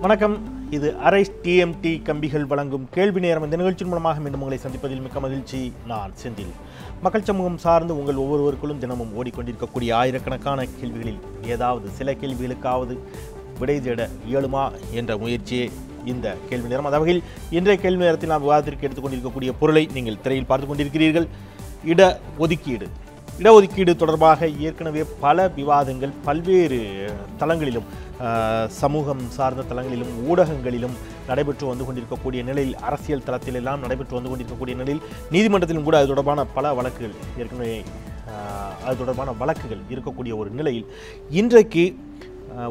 வணக்கம். இது arise TMT கம்பிகள் வழங்கும் கேள்வி நேரம். இந்த நிகழ்ச்சியின் மூலமாக மீண்டும் உங்களை சந்திப்பதில் மிக்க மகிழ்ச்சி. நான் செந்தில். மக்கள் சமூகம் சார்ந்து உங்கள் ஒவ்வொருவருக்குள்ளும் தினமும் ஓடிக்கொண்டிருக்கக்கூடிய ஆயிரக்கணக்கான கேள்விகளில் ஏதாவது சில கேள்விகளுக்காவது விடை தேட இயலுமா என்ற முயற்சியே இந்த கேள்வி நேரம். அந்த வகையில் இன்றைய கேள்வி நேரத்தில் நாம் விவாதத்திற்கு எடுத்துக்கொண்டிருக்கக்கூடிய பொருளை நீங்கள் திரையில் பார்த்து கொண்டிருக்கிறீர்கள். இடஒதுக்கீடு தொடர்பாக ஏற்கனவே பல விவாதங்கள் பல்வேறு தளங்களிலும் சமூகம் சார்ந்த தளங்களிலும் ஊடகங்களிலும் நடைபெற்று வந்து கொண்டிருக்கக்கூடிய நிலையில், அரசியல் தளத்திலெல்லாம் நடைபெற்று வந்து கொண்டிருக்கக்கூடிய நிலையில், நீதிமன்றத்திலும் கூட அது தொடர்பான பல வழக்குகள் ஏற்கனவே இருக்கக்கூடிய ஒரு நிலையில் இன்றைக்கு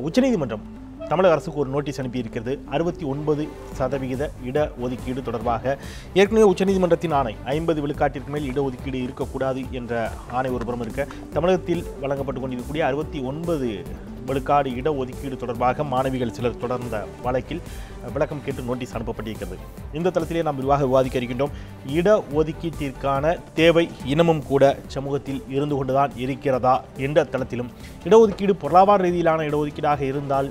உச்சநீதிமன்றம் தமிழக அரசுக்கு ஒரு நோட்டீஸ் அனுப்பியிருக்கிறது. 69% இடஒதுக்கீடு தொடர்பாக ஏற்கனவே உச்சநீதிமன்றத்தின் ஆணை 50 விழுக்காட்டிற்கு மேல் இடஒதுக்கீடு இருக்கக்கூடாது என்ற ஆணை ஒருபுறம் இருக்க, தமிழகத்தில் வழங்கப்பட்டு கொண்டிருக்கக்கூடிய 69 விழுக்காடு இடஒதுக்கீடு தொடர்பாக மாணவிகள் சிலர் தொடர்ந்த வழக்கில் விளக்கம் கேட்டு நோட்டீஸ் அனுப்பப்பட்டிருக்கிறது. இந்த தளத்திலே நாம் விரிவாக விவாதிக்க இருக்கின்றோம். இடஒதுக்கீட்டிற்கான தேவை இன்னமும் கூட சமூகத்தில் இருந்து கொண்டுதான் இருக்கிறதா என்ற தளத்திலும், இடஒதுக்கீடு பொருளாதார ரீதியிலான இடஒதுக்கீடாக இருந்தால்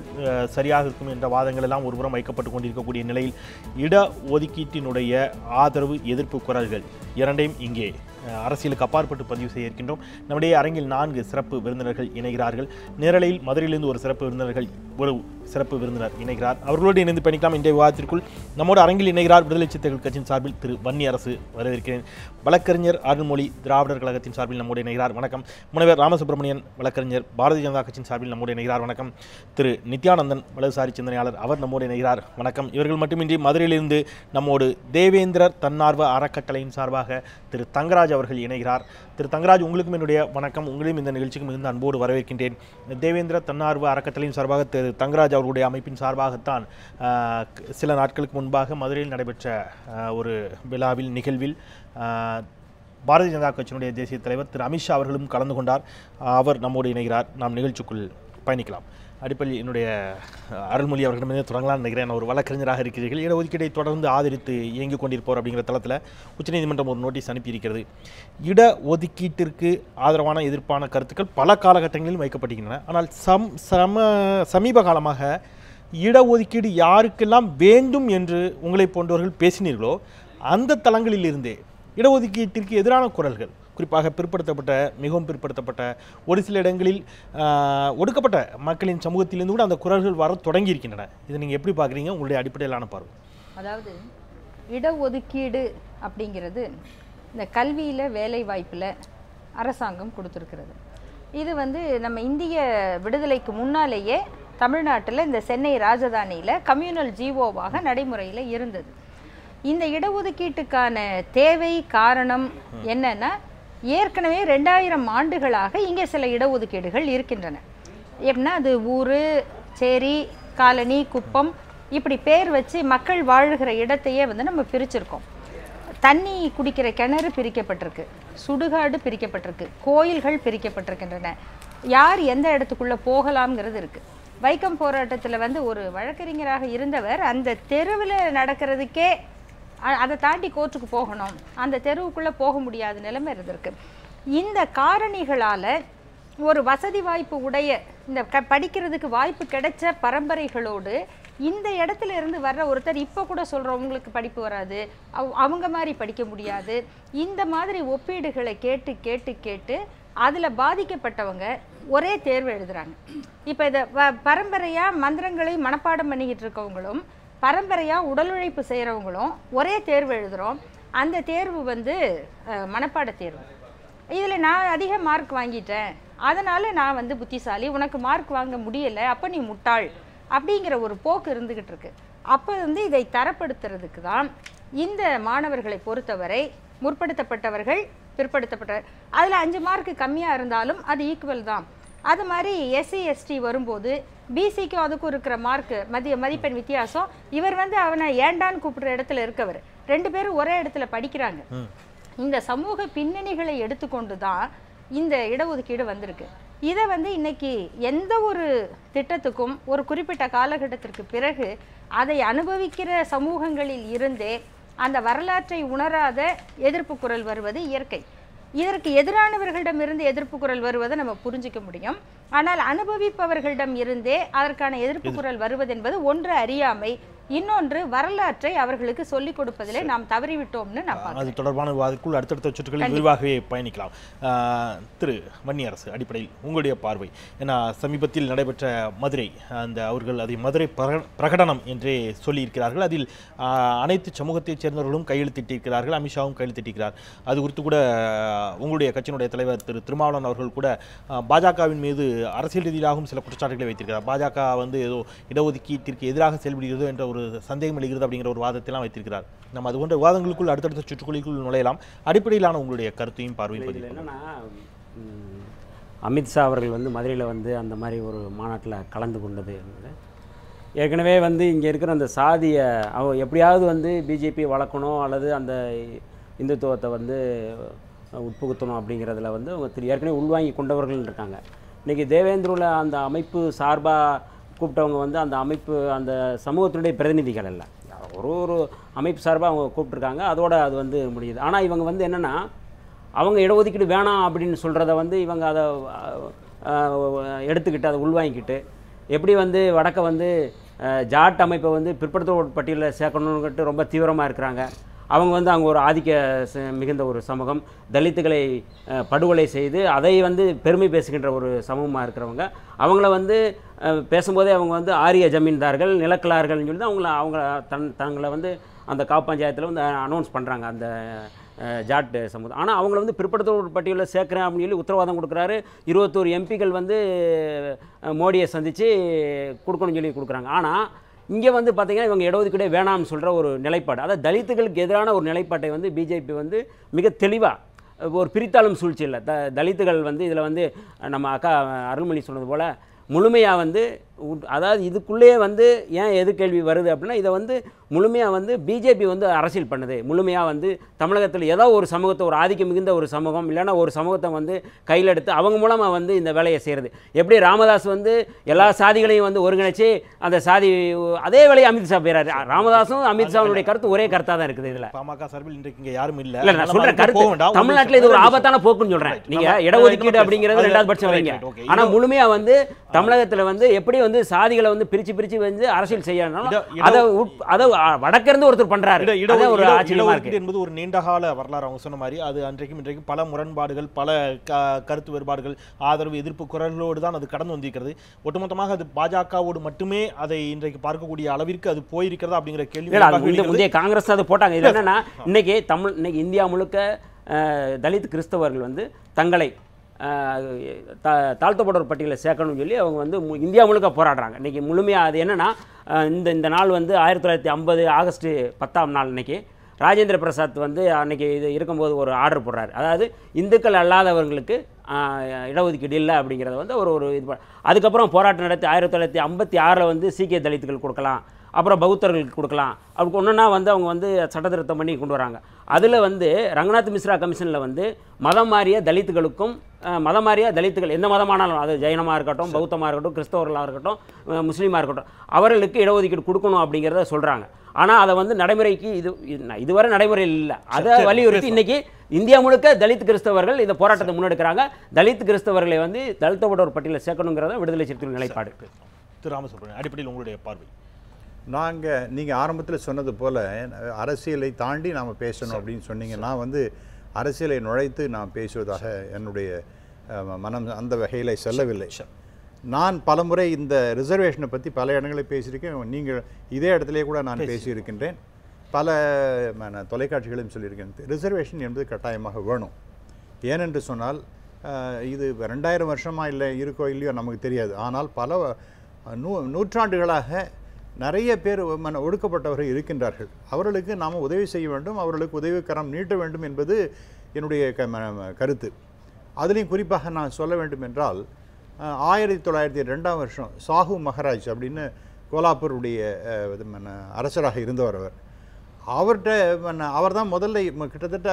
சரியாக இருக்கும் என்ற வாதங்கள் எல்லாம் ஒருபுறம் வைக்கப்பட்டு கொண்டிருக்கக்கூடிய நிலையில், இடஒதுக்கீட்டினுடைய ஆதரவு எதிர்ப்பு குரல்கள் இரண்டையும் இங்கே அரசியலுக்கு அப்பாற்பட்டு பதிவு செய்ய இருக்கின்றோம். நம்முடைய அரங்கில் 4 சிறப்பு விருந்தினர்கள் இணைகிறார்கள். நேரலையில் மதுரையிலிருந்து ஒரு சிறப்பு விருந்தினர் இணைகிறார். அவர்களோடு இணைந்து பயணிக்கலாம். இன்றைய விவாதத்திற்குள் நம்மோடு அரங்கில் இணைகிறார் விடுதலை சிறுத்தைகள் கட்சியின் சார்பில் திரு வன்னியரசு, வரவேற்கிறேன். வழக்கறிஞர் அருள்மொழி திராவிடர் கழகத்தின் சார்பில் நம்மோடு இணைகிறார், வணக்கம். முனைவர் ராமசுப்ரமணியன், வழக்கறிஞர் பாரதிய ஜனதா கட்சியின் சார்பில் நம்மோடு இணைகிறார், வணக்கம். திரு நித்யானந்தன், வலதுசாரி சிந்தனையாளர், அவர் நம்மோடு இணைகிறார், வணக்கம். இவர்கள் மட்டுமின்றி மதுரையிலிருந்து நம்மோடு தேவேந்திரர் தன்னார்வ அறக்கட்டளையின் சார்பாக திரு தங்கராஜ் அவர்கள் இணைகிறார். திரு தங்கராஜ், உங்களுக்கும் என்னுடைய வணக்கம். உங்களையும் இந்த நிகழ்ச்சிக்கு மிகுந்த அன்போடு வரவேற்கின்றேன். தேவேந்திர தன்னார்வ அறக்கட்டளையின் சார்பாக திரு தங்கராஜ் அவர்களுடைய அமைப்பின் சார்பாகத்தான் சில நாட்களுக்கு முன்பாக மதுரையில் நடைபெற்ற ஒரு நிகழ்வில் பாரதிய ஜனதா கட்சியினுடைய தேசிய தலைவர் திரு அமித்ஷா அவர்களும் கலந்து கொண்டார். அவர் நம்மோடு இணைகிறார். நாம் நிகழ்ச்சிக்குள் பயணிக்கலாம். அடிப்படையில் என்னுடைய அருள்மொழி அவர்களிடமே தொடங்கலாம்னு நினைக்கிறேன். ஒரு வழக்கறிஞராக இருக்கிறீர்கள். இடஒதுக்கீட்டை தொடர்ந்து ஆதரித்து இயங்கிக் கொண்டிருப்போர் அப்படிங்கிற தளத்தில் உச்சநீதிமன்றம் ஒரு நோட்டீஸ் அனுப்பியிருக்கிறது. இடஒதுக்கீட்டிற்கு ஆதரவான எதிர்ப்பான கருத்துக்கள் பல காலகட்டங்களிலும் வைக்கப்பட்டிருக்கின்றன. ஆனால் சமீப காலமாக இடஒதுக்கீடு யாருக்கெல்லாம் வேண்டும் என்று உங்களை போன்றவர்கள் பேசினீர்களோ அந்த தளங்களிலிருந்தே இடஒதுக்கீட்டிற்கு எதிரான குரல்கள், குறிப்பாக மிகவும் பிற்படுத்தப்பட்ட ஒரு சில இடங்களில் ஒடுக்கப்பட்ட மக்களின் சமூகத்திலிருந்து கூட அந்த குரல்கள் வர தொடங்கி இருக்கின்றன. இதை நீங்கள் எப்படி பார்க்குறீங்க, உங்களுடைய அடிப்படையிலான பார்வை? அதாவது இடஒதுக்கீடு அப்படிங்கிறது இந்த கல்வியில், வேலை வாய்ப்பில் அரசாங்கம் கொடுத்துருக்கிறது. இது நம்ம இந்திய விடுதலைக்கு முன்னாலேயே தமிழ்நாட்டில் இந்த சென்னை ராஜதானியில் கம்யூனல் ஜிஓவாக நடைமுறையில் இருந்தது. இந்த இடஒதுக்கீட்டுக்கான தேவை காரணம் என்னன்னா, ஏற்கனவே 2000 ஆண்டுகளாக இங்கே சில இடஒதுக்கீடுகள் இருக்கின்றன. எப்படின்னா, அது ஊர், சேரி, காலனி, குப்பம், இப்படி பேர் வச்சு மக்கள் வாழ்கிற இடத்தையே நம்ம பிரிச்சிருக்கோம். தண்ணி குடிக்கிற கிணறு பிரிக்கப்பட்டிருக்கு, சுடுகாடு பிரிக்கப்பட்டிருக்கு, கோயில்கள் பிரிக்கப்பட்டிருக்கின்றன, யார் எந்த இடத்துக்குள்ளே போகலாம்ங்கிறது இருக்குது. வைக்கம் போராட்டத்தில் ஒரு வழக்கறிஞராக இருந்தவர் அந்த தெருவில் நடக்கிறதுக்கே அதை தாண்டி கோர்ட்டுக்கு போகணும், அந்த தெருவுக்குள்ளே போக முடியாத நிலைமை இருந்திருக்கு. இந்த காரணிகளால் ஒரு வசதி வாய்ப்பு உடைய இந்த படிக்கிறதுக்கு வாய்ப்பு கிடைச்ச பரம்பரைகளோடு இந்த இடத்துல இருந்து வர்ற ஒருத்தர் இப்போ கூட சொல்கிறோம், உங்களுக்கு படிப்பு வராது, அவங்க மாதிரி படிக்க முடியாது, இந்த மாதிரி ஒப்பீடுகளை கேட்டு கேட்டு கேட்டு அதில் பாதிக்கப்பட்டவங்க ஒரே தேர்வு எழுதுகிறாங்க. இப்போ இதை பரம்பரையாக மந்திரங்களை மனப்பாடம் பண்ணிக்கிட்டு இருக்கவங்களும் பரம்பரையாக உடல் உழைப்பு செய்கிறவங்களும் ஒரே தேர்வு எழுதுகிறோம். அந்த தேர்வு மனப்பாட தேர்வு. இதில் நான் அதிக மார்க் வாங்கிட்டேன், அதனால் நான் புத்திசாலி, உனக்கு மார்க் வாங்க முடியலை, அப்போ நீ முட்டாள் அப்படிங்கிற ஒரு போக்கு இருந்துக்கிட்டு இருக்கு. அப்போ இதை தரப்படுத்துறதுக்கு தான் இந்த மாணவர்களை பொறுத்தவரை முற்படுத்தப்பட்டவர்கள், பிற்படுத்தப்பட்டவர், அதில் 5 மார்க்கு கம்மியாக இருந்தாலும் அது ஈக்குவல் தான். அது மாதிரி எஸ்சி எஸ்டி வரும்போது பிசிக்கும் அதுக்கும் இருக்கிற மார்க் மதிப்பெண் வித்தியாசம், இவர் அவனை ஏண்டான்னு கூப்பிடுற இடத்துல இருக்கவர், 2 பேரும் ஒரே இடத்துல படிக்கிறாங்க. இந்த சமூக பின்னணிகளை எடுத்துக்கொண்டு தான் இந்த இடஒதுக்கீடு வந்திருக்கு. இதை இன்னைக்கு எந்த ஒரு திட்டத்துக்கும் ஒரு குறிப்பிட்ட காலகட்டத்திற்கு பிறகு அதை அனுபவிக்கிற சமூகங்களில் இருந்தே அந்த வரலாற்றை உணராத எதிர்ப்பு குரல் வருவது இயற்கை. இதற்கு எதிரானவர்களிடமிருந்து எதிர்ப்பு குரல் வருவதை நம்ம புரிஞ்சிக்க முடியும். ஆனால் அனுபவிப்பவர்களிடம் இருந்தே அதற்கான எதிர்ப்பு குரல் வருவது என்பது ஒன்று அறியாமை, இன்னொன்று வரலாற்றை அவர்களுக்கு சொல்லிக் கொடுப்பதிலே நாம் தவறிவிட்டோம்னு நான் பார்க்கிறேன். அது தொடர்பான விவாதத்துக்குள் அடுத்தடுத்த சுற்றுகளில் விரிவாகவே பயணிக்கலாம். திரு வன்னியரசு, அடிப்படையில் உங்களுடைய பார்வை, ஏன்னா சமீபத்தில் நடைபெற்ற மதுரை அவர்கள் அதை மதுரை பிரகடனம் என்றே சொல்லியிருக்கிறார்கள். அதில் அனைத்து சமூகத்தைச் சேர்ந்தவர்களும் கையெழுத்திட்டிருக்கிறார்கள், அமித்ஷாவும் கையெழுத்திட்டிருக்கிறார். அது குறித்து கூட உங்களுடைய கட்சியினுடைய தலைவர் திரு திருமாவளவன் அவர்கள் கூட பாஜகவின் மீது அரசியல் ரீதியாகவும் சில குற்றச்சாட்டுகளை வைத்திருக்கிறார். பாஜக ஏதோ இடஒதுக்கீட்டிற்கு எதிராக செயல்படுகிறது என்ற ஒரு சந்தேகம் எழுகிறது அப்படிங்கிற ஒரு வாதத்தைலாம் வைத்திருக்கிறார். நம்ம அது போன்ற விவாதங்களுக்குள் அடுத்தடுத்த சுற்றுக்குழுக்குள் நுழையலாம். அடிப்படையிலான உங்களுடைய கருத்தையும் பார்வையில் என்னன்னா, அமித்ஷா அவர்கள் மதுரையில் அந்த மாதிரி ஒரு மாநாட்டில் கலந்து கொண்டது ஏற்கனவே இங்கே இருக்கிற அந்த சாதியை எப்படியாவது பிஜேபி வளர்க்கணும் அல்லது அந்த இந்துத்துவத்தை உட்புகுத்தணும் அப்படிங்கிறதுல அவங்க ஏற்கனவே உள்வாங்கி கொண்டவர்கள் இருக்காங்க. இன்றைக்கி தேவேந்திரவில் அந்த அமைப்பு சார்பாக கூப்பிட்டவங்க அந்த அமைப்பு அந்த சமூகத்தினுடைய பிரதிநிதிகள் இல்லை, ஒரு அமைப்பு சார்பாக அவங்க கூப்பிட்ருக்காங்க. அதோட அது முடியுது. ஆனால் இவங்க என்னென்னா, அவங்க இடஒதுக்கீடு வேணாம் அப்படின்னு சொல்கிறத இவங்க அதை எடுத்துக்கிட்டு அதை உள்வாங்கிக்கிட்டு எப்படி வடக்க ஜாட் அமைப்பை பிற்படுத்தப்பட்ட பட்டியலில் சேர்க்கணுன்னுட்டு ரொம்ப தீவிரமாக இருக்கிறாங்க. அவங்க அங்கே ஒரு ஆதிக்க மிகுந்த ஒரு சமூகம், தலித்துகளை படுகொலை செய்து அதை பெருமை பேசுகின்ற ஒரு சமூகமாக இருக்கிறவங்க. அவங்கள பேசும்போதே அவங்க ஆரிய ஜமீன்தார்கள், நிலக்கிழார்கள்னு சொல்லி அவங்க தங்களை அந்த காப் பஞ்சாயத்தில் அனௌன்ஸ் பண்ணுறாங்க அந்த ஜாட் சமூகம். ஆனால் அவங்கள பிற்படுத்தப்பட்ட பட்டியலில் சேர்க்குறேன் அப்படின்னு சொல்லி உத்தரவாதம் கொடுக்குறாரு. 21 எம்பிக்கள் மோடியை சந்தித்து கொடுக்கணும்னு சொல்லி கொடுக்குறாங்க. ஆனால் இங்கே பார்த்திங்கன்னா இவங்க இடஒதுக்கீடே வேணாம்னு சொல்கிற ஒரு நிலைப்பாடு, அதாவது தலித்துகளுக்கு எதிரான ஒரு நிலைப்பாட்டை பிஜேபி மிக தெளிவாக ஒரு பிரித்தாளும் சூழ்ச்சி இல்லை. தலித்துகள் இதில் நம்ம அக்கா அருள்மொழி சொன்னது போல் முழுமையாக அதாவது இதுக்குள்ளேயே ஏன் எதிர்கேள்வி வருது அப்படின்னா, இதை முழுமையாக பிஜேபி அரசியல் பண்ணுது. முழுமையாக தமிழகத்தில் ஏதோ ஒரு சமூகத்தை, ஒரு ஆதிக்கம் மிகுந்த ஒரு சமூகம் இல்லைன்னா ஒரு சமூகத்தை கையில் எடுத்து அவங்க மூலமாக இந்த வேலையை செய்கிறது. எப்படி ராமதாஸ் எல்லா சாதிகளையும் ஒருங்கிணைச்சு அந்த சாதி அதே வேலையை அமித்ஷா செய்கிறாரு. ராமதாஸும் அமித்ஷாவுடைய கருத்து ஒரே கருத்தாக தான் இருக்குது. இதில் பாமக சார்பில் இன்றைக்கு இங்கே யாரும் இல்லை. இல்லை, நான் சொல்கிறேன் கருத்து தமிழ்நாட்டில் இது ஒரு ஆபத்தான போக்குன்னு சொல்கிறேன். நீங்கள் இடஒதுக்கீடு அப்படிங்கிறது 2வது பட்சம் வைங்க. ஆனால் முழுமையாக தமிழகத்தில் எப்படி சாதிகளை பிரிச்சு அரசியல் செய்யணும், அதை வடக்கிருந்து ஒருத்தர் பண்றாரு. என்பது ஒரு நீண்டகால வரலாறு. அவங்க சொன்ன மாதிரி அது அன்றைக்கும் இன்றைக்கும் பல முரண்பாடுகள், பல கருத்து வேறுபாடுகள், ஆதரவு எதிர்ப்பு குரல்களோடு தான் அது கடந்து வந்திருக்கிறது. ஒட்டுமொத்தமாக அது பாஜகவோடு மட்டுமே அதை இன்றைக்கு பார்க்கக்கூடிய அளவிற்கு அது போயிருக்கிறதா அப்படிங்கிற கேள்வி முந்தைய காங்கிரஸ் அது போட்டாங்க. இது என்னன்னா, இன்னைக்கு இந்தியா முழுக்க தலித் கிறிஸ்தவர்கள் தங்களை தாழ்த்தப்பட்டோர் பட்டியலில் சேர்க்கணும்னு சொல்லி அவங்க இந்தியா முழுக்க போராடுறாங்க. இன்றைக்கி முழுமையாக அது என்னென்னா, இந்த நாள் 1950 ஆகஸ்ட் 10ஆம் நாள் இன்றைக்கி ராஜேந்திர பிரசாத் அன்றைக்கி இது இருக்கும்போது ஒரு ஆர்டர் போடுறாரு. அதாவது இந்துக்கள் அல்லாதவர்களுக்கு இடஒதுக்கீடு இல்லை அப்படிங்கிறத ஒரு இது. அதுக்கப்புறம் போராட்டம் நடத்தி 1956 சீக்கிய தலித்துகள் கொடுக்கலாம், அப்புறம் பௌத்தர்களுக்கு கொடுக்கலாம். அப்படி ஒன்றுனா அவங்க சட்டத்திருத்தம் பண்ணி கொண்டு வராங்க. அதில் ரங்கநாத் மிஸ்ரா கமிஷனில் மதம் மாறிய தலித்துகளுக்கும் தலித்துகள் எந்த மதமானாலும், அது ஜெயினமாக இருக்கட்டும், பௌத்தமாக இருக்கட்டும், கிறிஸ்தவர்களாக இருக்கட்டும், முஸ்லீமாக இருக்கட்டும், அவர்களுக்கு இடஒதுக்கீடு கொடுக்கணும் அப்படிங்கிறத சொல்கிறாங்க. ஆனால் அதை நடைமுறைக்கு இதுவரை நடைமுறையில் இல்லை. அதை வலியுறுத்தி இன்றைக்கி இந்தியா முழுக்க தலித் கிறிஸ்தவர்கள் இந்த போராட்டத்தை முன்னெடுக்கிறாங்க. தலித் கிறிஸ்தவர்களை தாழ்த்தப்பட்டோர் பட்டியலில் சேர்க்கணுங்கிறத விடுதலை சிறுத்தைகள் நிலைப்பாடு. திரு ராமசுப்ரமணியன், அடிப்படையில் உங்களுடைய பார்வை. நீங்கள் ஆரம்பத்தில் சொன்னது போல் அரசியலை தாண்டி நாம் பேசணும் அப்படின்னு சொன்னீங்க. நான் அரசியலை நுழைத்து நான் பேசுவதாக என்னுடைய மனம் அந்த வகையில் செல்லவில்லை. நான் பலமுறை இந்த ரிசர்வேஷனை பற்றி பல இடங்களில் பேசியிருக்கேன். நீங்கள் இதே இடத்துலேயே கூட நான் பேசியிருக்கின்றேன், பல தொலைக்காட்சிகளையும் சொல்லியிருக்கேன். ரிசர்வேஷன் என்பது கட்டாயமாக வேணும். ஏனென்று சொன்னால் இது 2000 வருஷமாக இல்லை இருக்கோ இல்லையோ நமக்கு தெரியாது. ஆனால் பல நூற்றாண்டுகளாக நிறைய பேர் ஒடுக்கப்பட்டவர்கள் இருக்கின்றார்கள். அவர்களுக்கு நாம் உதவி செய்ய வேண்டும், அவர்களுக்கு உதவிக்கரம் நீட்ட வேண்டும் என்பது என்னுடைய கருத்து. அதுலேயும் குறிப்பாக நான் சொல்ல வேண்டும் என்றால் 1902ஆம் வருஷம் சாஹு மகராஜ் அப்படின்னு கோலாப்பூருடைய அரசராக இருந்தவர். அவர் தான் முதல்ல கிட்டத்தட்ட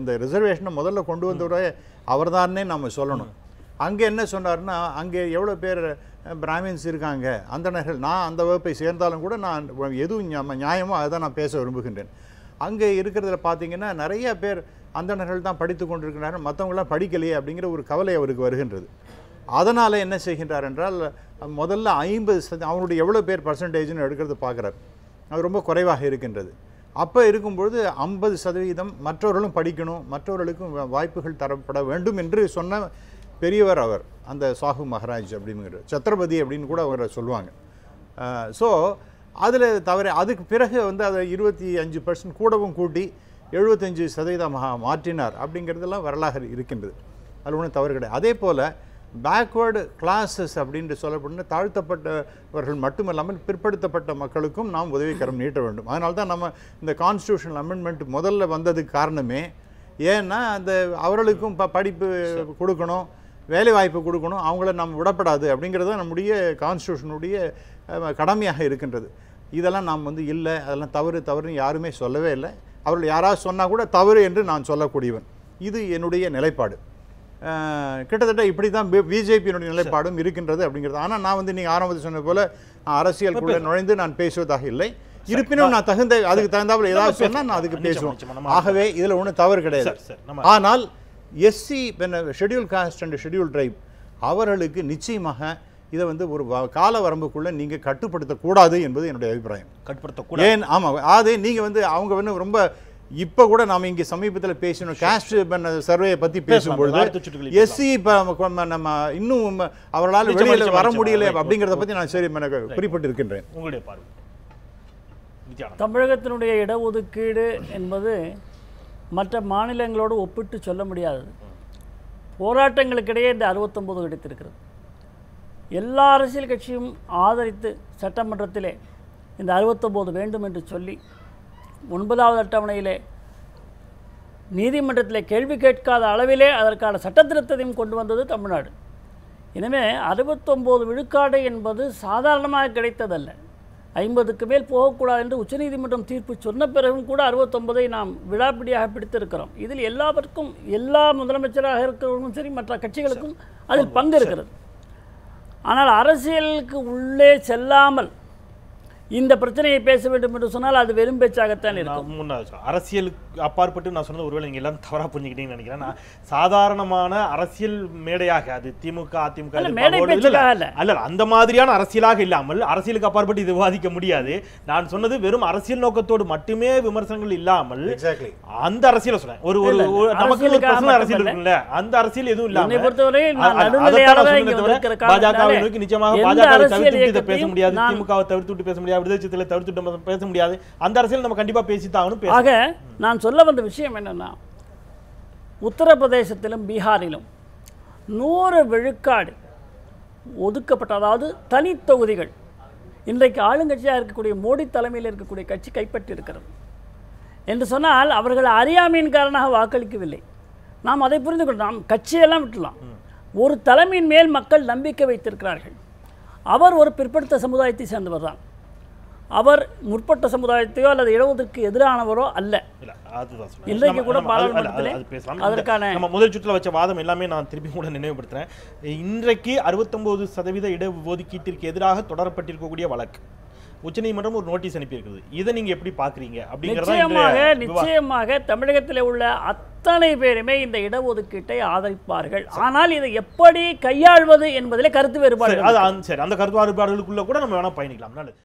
இந்த ரிசர்வேஷனை முதல்ல கொண்டு வந்தவரே அவர் தானே நம்ம சொல்லணும். அங்கே என்ன சொன்னார்னா, அங்கே எவ்வளோ பேர் பிராமின்ஸ் இருக்காங்க, அந்தணர்கள், நான் அந்த வகுப்பை சேர்ந்தாலும் கூட நான் எதுவும் நியாயமோ அதை தான் நான் பேச விரும்புகின்றேன். அங்கே இருக்கிறதுல பார்த்தீங்கன்னா நிறைய பேர் அந்தணர்கள் தான் படித்து கொண்டிருக்கிறார்கள், மற்றவங்களாம் படிக்கலையே அப்படிங்கிற ஒரு கவலை அவருக்கு வருகின்றது. அதனால் என்ன செய்கின்றார் என்றால், முதல்ல 50% அவனுடைய எவ்வளோ பேர் பர்சன்டேஜ்னு எடுக்கிறது பார்க்குறார். அது ரொம்ப குறைவாக இருக்கின்றது. அப்போ இருக்கும்பொழுது 50% மற்றவர்களும் படிக்கணும், மற்றவர்களுக்கும் வாய்ப்புகள் தரப்பட வேண்டும் என்று சொன்ன பெரியவர் அவர், அந்த சாஹு மகாராஜ் அப்படிங்கிற சத்ரபதி அப்படின்னு கூட அவரை சொல்லுவாங்க. ஸோ அதில் தவிர அதுக்கு பிறகு வந்து அதை 25% கூடவும் கூட்டி 75% மாற்றினார் அப்படிங்கிறதெல்லாம் வரலாறு இருக்கின்றது. அதில் ஒன்றும் தவறு கிடையாது. அதே போல் பேக்வேர்டு கிளாஸஸ் அப்படின்ட்டு சொல்லப்படுற தாழ்த்தப்பட்டவர்கள் மட்டுமல்லாமல் பிற்படுத்தப்பட்ட மக்களுக்கும் நாம் உதவிக்கரம் நீட்ட வேண்டும். அதனால தான் நம்ம இந்த கான்ஸ்டியூஷனல் அமெண்ட்மெண்ட் முதல்ல வந்ததுக்கு காரணமே, ஏன்னா அந்த அவர்களுக்கும் படிப்பு கொடுக்கணும், வேலை வாய்ப்பு கொடுக்கணும், அவங்கள நம்ம விடப்படாது அப்படிங்கிறது தான் நம்முடைய கான்ஸ்டியூஷனுடைய கடமையாக இருக்கின்றது. இதெல்லாம் நாம் வந்து இல்லை, அதெல்லாம் தவறுன்னு யாருமே சொல்லவே இல்லை. அவர்கள் யாராவது சொன்னால் கூட தவறு என்று நான் சொல்லக்கூடியவன். இது என்னுடைய நிலைப்பாடு. கிட்டத்தட்ட இப்படி தான் பிஜேபியினுடைய நிலைப்பாடும் இருக்கின்றது அப்படிங்கிறது. ஆனால் நான் வந்து நீங்கள் ஆரம்பத்தில் சொன்னது போல அரசியலுக்குள்ள நுழைந்து நான் பேசுவதாக இல்லை. இருப்பினும் நான் அதுக்கு தகுந்தாப்புல ஏதாவது சொன்னால் நான் அதுக்கு பேசுவேன். ஆகவே இதில் ஒன்றும் தவறு கிடையாது. ஆனால் SC schedule caste and schedule tribe அவர்களுக்கு நிச்சயமாக இதை வந்து ஒரு கால வரம்புக்குள்ளே நீங்கள் கட்டுப்படுத்தக்கூடாது என்பது என்னுடைய அபிப்பிராயம். கட்டுப்படுத்தக்கூடாது. ஏன்? ஆமாம், அது நீங்கள் வந்து அவங்க வந்து ரொம்ப இப்போ கூட நாம் இங்கே சமீபத்தில் பேசணும் காஸ்ட் சர்வேயை பற்றி பேசும்பொழுது எஸ்சி இப்போ நம்ம இன்னும் அவர்களால் வெளியில் வர முடியல அப்படிங்கிறத பற்றி நான் சரி குறிப்பிட்டு இருக்கின்றேன். உங்களுடைய பார்வை? தமிழகத்தினுடைய இடஒதுக்கீடு என்பது மற்ற மாநிலங்களோடு ஒப்பிட்டு சொல்ல முடியாதது. போராட்டங்களுக்கிடையே இந்த 69 கிடைத்திருக்கிறது. எல்லா அரசியல் கட்சியும் ஆதரித்து சட்டமன்றத்திலே இந்த 69 வேண்டும் என்று சொல்லி 9வது அட்டவணையிலே நீதிமன்றத்திலே கேள்வி கேட்காத அளவிலே அதற்கான சட்டத்திருத்தத்தையும் கொண்டு வந்தது தமிழ்நாடு. எனவே 69 விழுக்காடு என்பது சாதாரணமாக கிடைத்ததல்ல. 50க்கு மேல் போகக்கூடாது என்று உச்சநீதிமன்றம் தீர்ப்பு சொன்ன பிறகும் கூட 69ஐ நாம் விழாப்பிடியாக பிடித்திருக்கிறோம். இதில் எல்லாருக்கும், எல்லா முதலமைச்சராக இருக்கிறவர்களும் சரி, மற்ற கட்சிகளுக்கும் அதில் பங்கு இருக்கிறது. ஆனால் அரசியலுக்கு உள்ளே செல்லாமல் இந்த பிரச்சனையை பேச வேண்டும் என்று சொன்னால் அது வெறும் பேச்சாகத்தான் இருக்கும். அரசியலுக்கு அப்பாற்பட்டு நான் சொன்னது ஒருவேளை நீங்கள் எல்லாரும் தவறாக புரிஞ்சுக்கிட்டீங்கன்னு நினைக்கிறேன். நான் சாதாரணமான அரசியல் மேடையாக, அது திமுக அதிமுக அல்ல, அந்த மாதிரியான அரசியலாக இல்லாமல் அரசியலுக்கு அப்பாற்பட்டு இது விவாதிக்க முடியாது. நான் சொன்னது வெறும் அரசியல் நோக்கத்தோடு மட்டுமே விமர்சனங்கள் இல்லாமல் அந்த அரசியலை சொன்னேன். ஒரு நமக்கு பர்சனல் அரசியல் இருக்குல்ல, அந்த அரசியல் எதுவும் இல்லாமல் பாஜகவை நோக்கி நிச்சயமாக பாஜகவை தவிர்த்து பேச முடியாது, திமுகவை தவிர்த்து பேச முடியாது, விடுதலை சிறுத்தைகளை தவிர்த்து பேச முடியாது. அந்த அரசியல் நம்ம கண்டிப்பா பேசித்தாகணும். ஆக நான் சொல்ல வந்த விஷயம் என்னன்னா, உத்தரப்பிரதேசத்திலும் பீகாரிலும் 100 விழுக்காடு ஒதுக்கப்பட்ட, அதாவது தனி தொகுதிகள் இன்றைக்கு ஆளுங்கட்சியாக இருக்கக்கூடிய மோடி தலைமையில் இருக்கக்கூடிய கட்சி கைப்பற்றி இருக்கிறது என்று சொன்னால் அவர்கள் அறியாமையின் காரணமாக வாக்களிக்கவில்லை. நாம் அதை புரிந்து கொள்ளலாம். நாம் கட்சியெல்லாம் விட்டுலாம். ஒரு தலைமையின் மேல் மக்கள் நம்பிக்கை வைத்திருக்கிறார்கள். அவர் ஒரு பிற்படுத்த சமுதாயத்தை சேர்ந்தவர் தான். அவர் முற்பட்ட சமுதாயத்தையோ அல்லது இடஒதுக்கு எதிரானவரோ அல்ல. இன்றைக்கு கூட பாராளுமன்றத்திலே அதற்கான நம்ம முதல் சுற்றுல வச்ச வாதம் எல்லாமே நான் திருப்பி கூட நினைவுபடுத்துறேன். இன்றைக்கு 69% இடஒதுக்கீட்டிற்கு எதிராக தொடரப்பட்டிருக்கக்கூடிய வழக்கு உச்சநீதிமன்றம் ஒரு நோட்டீஸ் அனுப்பியிருக்கிறது. இதை நீங்க எப்படி பாக்குறீங்க? நிச்சயமாக தமிழகத்தில் உள்ள அத்தனை பேருமே இந்த இடஒதுக்கீட்டை ஆதரிப்பார்கள். ஆனால் இதை எப்படி கையாள்வது என்பதிலே கருத்து வேறுபாடு. அந்த கருத்து வேறுபாடுகளுக்குள்ள கூட நம்ம வேணா பயணிக்கலாம். நல்லது.